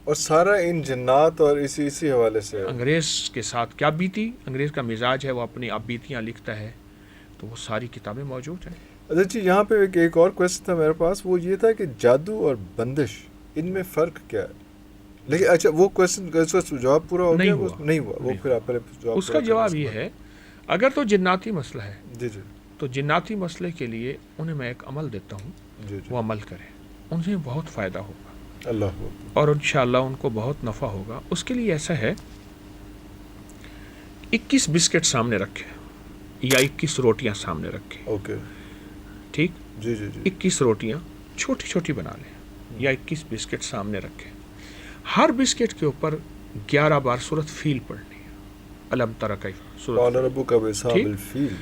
اور سارا ان جنات اور اسی حوالے سے انگریز کے ساتھ کیا بیتی، انگریز کا مزاج ہے، وہ اپنی آپ بیتیاں لکھتا ہے، تو وہ ساری کتابیں موجود ہیں. اچھا جی، یہاں پہ ایک اور کویسچن تھا میرے پاس، وہ یہ تھا کہ جادو اور بندش ان میں فرق کیا ہے؟ لیکن اچھا وہ کویسچن کا جواب پورا ہو گیا؟ نہیں ہوا وہ، پھر آپ پہلے جواب اس کا پورا کریں جواب کے یہ بعد. ہے، اگر تو جناتی مسئلہ ہے جی جی تو جناتی مسئلے کے لیے انہیں میں ایک عمل دیتا ہوں، جی جی. وہ عمل کریں، انہیں بہت فائدہ ہوگا اللہ اور انشاءاللہ ان کو بہت نفع ہوگا. اس کے لیے ایسا ہے، 21 بسکٹ سامنے رکھے یا 21 روٹیاں سامنے رکھے، اوکے. ٹھیک، جی جی جی. 21 روٹیاں چھوٹی چھوٹی بنا لیں یا 21 بسکٹ سامنے رکھیں. ہر بسکٹ کے اوپر 11 بار سورۃ فیل پڑھنی ہے، الم تر کیف، قال سورۃ ربک بأصحاب ٹھیک، الفیل.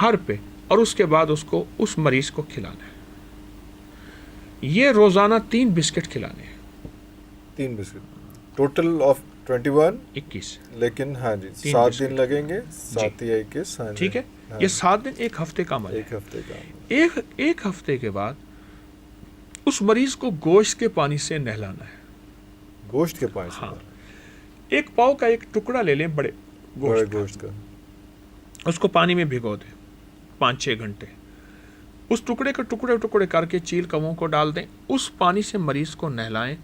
ہر پہ، اور اس کے بعد اس کو اس مریض کو کھلانا ہے. یہ روزانہ 3 بسکٹ کھلانے ہیں. 3 بسکٹ ٹوٹل آف 21. 21 لیکن ہاں جی 3 7 دن بسکٹ لگیں گے، جی 7 یا 21. ہاں جی. ٹھیک ہے. ہاں یہ 7 دن ایک ہفتے کا عمل ہے. ایک ہفتے کا عمل. ایک ہفتے کے بعد اس مریض کو گوشت کے پانی سے نہلانا ہے. گوشت کے پانی سے. ہاں، ایک پاؤ کا ایک ٹکڑا لے لیں بڑے بڑے گوشت گوشت کا. اس کو پانی میں بھگو دیں 5-6 گھنٹے. اس ٹکڑے کے ٹکڑے کر کے چیل کووں کو ڈال دیں. اس پانی سے مریض کو نہلائیں،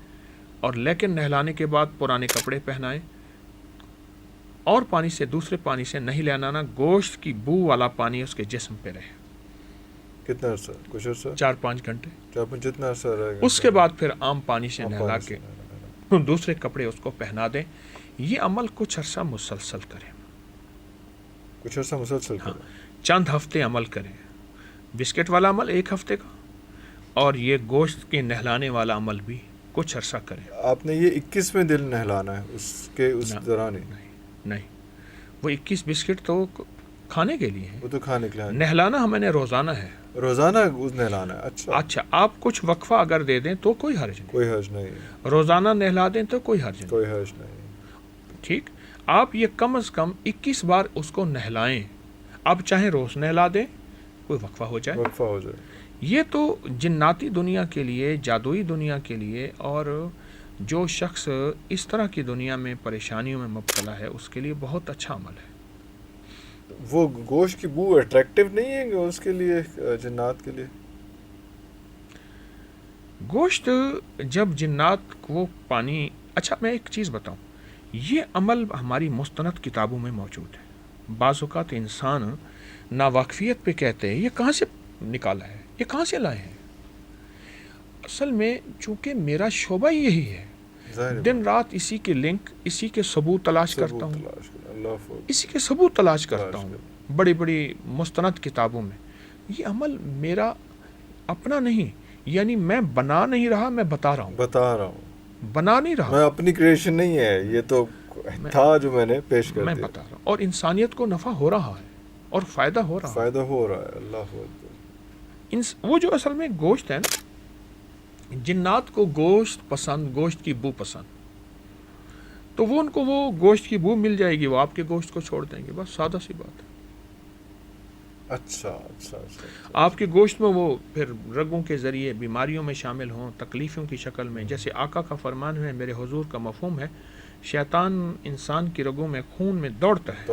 اور لیکن نہلانے کے بعد پرانے کپڑے پہنائیں، اور پانی سے، دوسرے پانی سے نہیں نہلانا. گوشت کی بو والا پانی اس کے جسم پہ رہے. کتنا عرصہ؟ کچھ عرصہ؟ 4-5 گھنٹے. جتنا عرصہ رہے گا. اس کے بعد پھر عام پانی سے عام نہلا پانی سے کے نہلانا. دوسرے کپڑے اس کو پہنا دیں. یہ عمل کچھ عرصہ مسلسل کریں. کچھ عرصہ مسلسل ہاں، کریں. چند ہفتے عمل کریں. بسکٹ والا عمل 1 ہفتے کا، اور یہ گوشت کے نہلانے والا عمل بھی کچھ عرصہ کریں. آپ نے یہ 21ویں دن نہلانا ہے اس کے اس دوران ہی؟ نہیں، وہ 21 بسکٹ تو کھانے کے لیے ہیں، وہ تو کھانے کے لیے. نہلانا ہمیں نے روزانہ ہے. روزانہ نہلانا ہے. اچھا، آپ کچھ وقفہ اگر دے دیں تو کوئی حرج نہیں. کوئی حرج نہیں. روزانہ نہلا دیں تو کوئی حرج نہیں. کوئی حرج نہیں. ٹھیک. آپ یہ کم از کم 21 بار اس کو نہلائیں. آپ چاہیں روز نہلا دیں، کوئی وقفہ ہو جائے. وقفہ ہو جائے. یہ تو جناتی دنیا کے لیے، جادوئی دنیا کے لیے، اور جو شخص اس طرح کی دنیا میں پریشانیوں میں مبتلا ہے اس کے لیے بہت اچھا عمل ہے. وہ گوشت کی بو اٹریکٹیو نہیں ہے اس کے لیے، جنات کے لیے؟ گوشت جب جنات کو پانی، اچھا میں ایک چیز بتاؤں، یہ عمل ہماری مستند کتابوں میں موجود ہے. بعض اوقات انسان ناواقفیت پہ کہتے ہیں یہ کہاں سے نکالا ہے، یہ کہاں سے لائے ہیں. اصل میں چونکہ میرا شعبہ یہی ہے، دن رات اسی کے لنک، اسی کے ثبوت تلاش کرتا ہوں، اسی کے ثبوت تلاش کرتا ہوں بڑی بڑی مستند کتابوں میں. یہ عمل میرا اپنا نہیں، یعنی میں بنا نہیں رہا، میں بتا رہا ہوں. بنا نہیں رہا، میں اپنی کریشن نہیں ہے، یہ تو تھا جو میں نے پیش کر دیا. میں بتا رہا ہوں، اور انسانیت کو نفع ہو رہا ہے اور فائدہ ہو رہا ہے. اللہ اکبر. وہ جو اصل میں گوشت ہے نا، جنات کو گوشت پسند، گوشت کی بو پسند، تو وہ ان کو وہ گوشت کی بو مل جائے گی، وہ آپ کے گوشت کو چھوڑ دیں گے. بس سادہ سی بات ہے. اچھا. آپ کے گوشت میں وہ پھر رگوں کے ذریعے بیماریوں میں شامل ہوں، تکلیفوں کی شکل میں. جیسے آقا کا فرمان ہے، میرے حضور کا مفہوم ہے، شیطان انسان کی رگوں میں، خون میں دوڑتا ہے،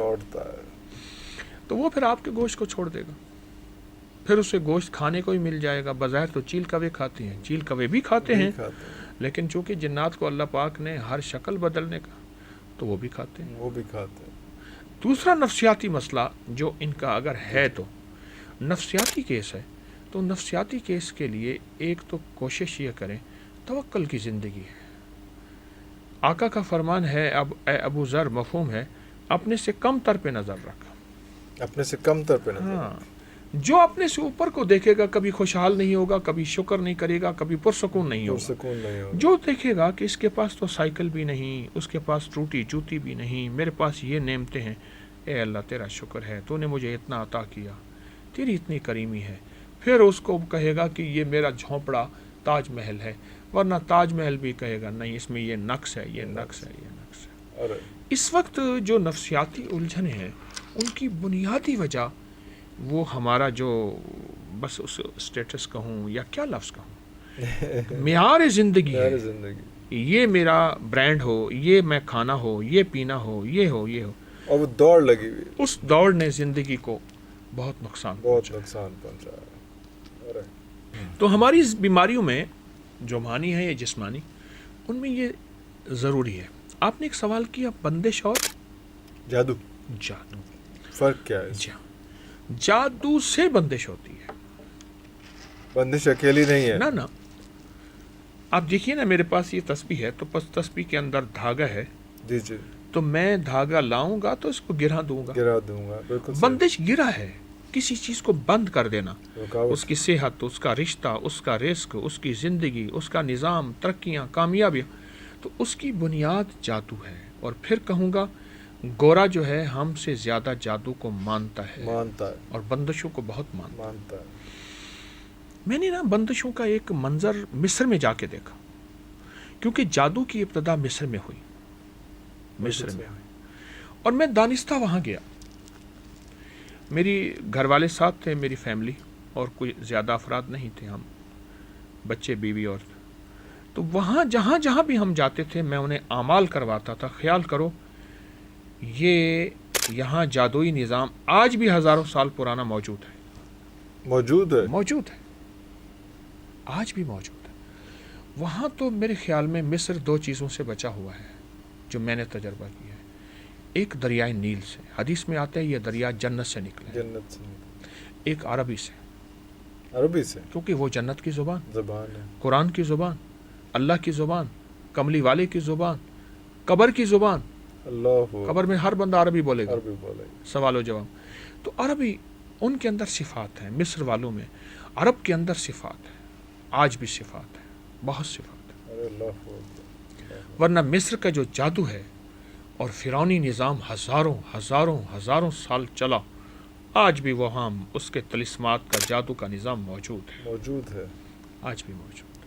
تو وہ پھر آپ کے گوشت کو چھوڑ دے گا. پھر اسے گوشت کھانے کو ہی مل جائے گا. بظاہر تو چیل کوے کھاتے ہیں، چیل کوے بھی کھاتے ہیں، لیکن چونکہ جنات کو اللہ پاک نے ہر شکل بدلنے کا، تو وہ بھی کھاتے ہیں. دوسرا نفسیاتی مسئلہ جو ان کا اگر ہے، تو نفسیاتی کیس ہے، تو نفسیاتی کیس کے لیے ایک تو کوشش یہ کریں، توکل کی زندگی ہے. آقا کا فرمان ہے، اے ابو ذر، مفہوم ہے، اپنے سے کم تر پہ نظر رکھ. اپنے سے کم تر پہ نظر. ہاں، جو اپنے سے اوپر کو دیکھے گا کبھی خوشحال نہیں ہوگا، کبھی شکر نہیں کرے گا، کبھی پرسکون نہیں ہوگا. جو دیکھے گا کہ اس کے پاس تو سائیکل بھی نہیں، اس کے پاس ٹوٹی جوتی بھی نہیں، میرے پاس یہ نعمتیں ہیں، اے اللہ تیرا شکر ہے، تو نے مجھے اتنا عطا کیا، تیری اتنی کریمی ہے. پھر اس کو کہے گا کہ یہ میرا جھونپڑا تاج محل ہے، ورنہ تاج محل بھی کہے گا نہیں، اس میں یہ نقص ہے، یہ نقص ہے، یہ نقص ہے. اس وقت جو نفسیاتی الجھنیں ہیں، ان کی بنیادی وجہ وہ ہمارا جو، بس اس اسٹیٹس کہوں یا کیا لفظ کہوں، معیار زندگی ہے. یہ میرا برانڈ ہو، یہ میں کھانا ہو، یہ پینا ہو، یہ ہو، یہ ہو. اور وہ دوڑ لگی ہوئی، اس دوڑ نے زندگی کو بہت نقصان پہنچایا. تو ہماری اس بیماریوں میں جو مانی ہے یا جسمانی، ان میں یہ ضروری ہے. آپ نے ایک سوال کیا بندش اور جادو فرق کیا ہے؟ جادو سے بندش ہوتی ہے، بندش اکیلی نہیں ہے. نہ آپ دیکھیے نا، میرے پاس یہ تسبیح ہے تو پس تسبیح کے اندر دھاگا ہے. جی تو میں دھاگا لاؤں گا تو اس کو گرا دوں گا. بالکل. بندش گرا ہے، کسی چیز کو بند کر دینا، رکاوٹ. اس کی صحت، اس کا رشتہ، اس کا رزق، اس کی زندگی، اس کا نظام، ترقیاں، کامیابیاں، تو اس کی بنیاد جادو ہے. اور پھر کہوں گا گورا جو ہے ہم سے زیادہ جادو کو مانتا ہے اور بندشوں کو بہت مانتا ہے. میں نے نا بندشوں کا ایک منظر مصر میں جا کے دیکھا، کیونکہ جادو کی ابتدا مصر میں ہوئی. اور میں دانستہ وہاں گیا، میری گھر والے ساتھ تھے، میری فیملی، اور کوئی زیادہ افراد نہیں تھے، ہم بچے، بیوی اور. تو وہاں جہاں بھی ہم جاتے تھے میں انہیں اعمال کرواتا تھا. خیال کرو یہ یہاں جادوئی نظام آج بھی ہزاروں سال پرانا موجود ہے، آج بھی موجود ہے. وہاں تو میرے خیال میں مصر 2 چیزوں سے بچا ہوا ہے جو میں نے تجربہ کیا ہے. ایک دریائے نیل سے، حدیث میں آتا ہے یہ دریا جنت سے نکلے. ایک عربی سے، کیونکہ وہ جنت کی زبان ہے، قرآن کی زبان، اللہ کی زبان، کملی والے کی زبان، قبر کی زبان. قبر میں ہر بندہ عربی بولے گا، سوال و جواب. تو عربی ان کے اندر صفات ہیں. مصر والوں میں عرب کے اندر صفات ہے، آج بھی صفات ہے، بہت صفات ہے. ورنہ مصر کا جو جادو ہے اور فرعونی نظام ہزاروں سال چلا، آج بھی وہاں اس کے طلسمات کا، جادو کا نظام موجود ہے، موجود ہے، آج بھی موجود.